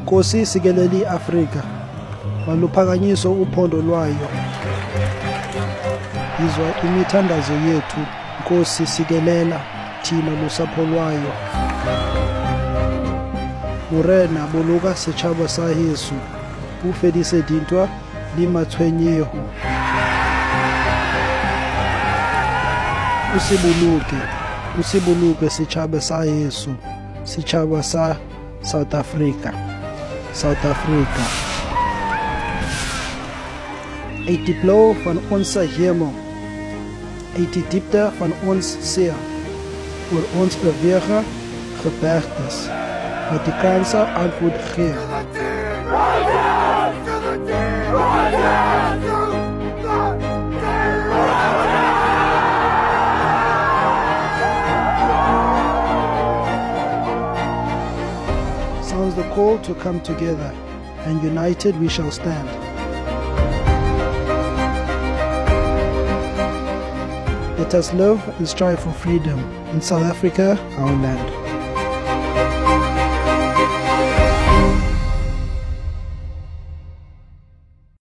Nkosi sikelele i-Afrika, maluphakanyiswe uphondo lwayo. Yizwa imithandazo yethu, Nkosi sikelela thina lusapho lwayo. Morena boloka setjhaba sa heso, o fedise dintwa le matshwenyeho. O se boloke setjhaba sa heso, setjhaba sa South Africa. South Africa. Uit die blauw van onze hemel, uit die diepte van ons zee, oor ons bewegen gebergtes, wat die kanse antwoord gee. Sounds the call to come together, and united we shall stand. Let us live and strive for freedom in South Africa, our land.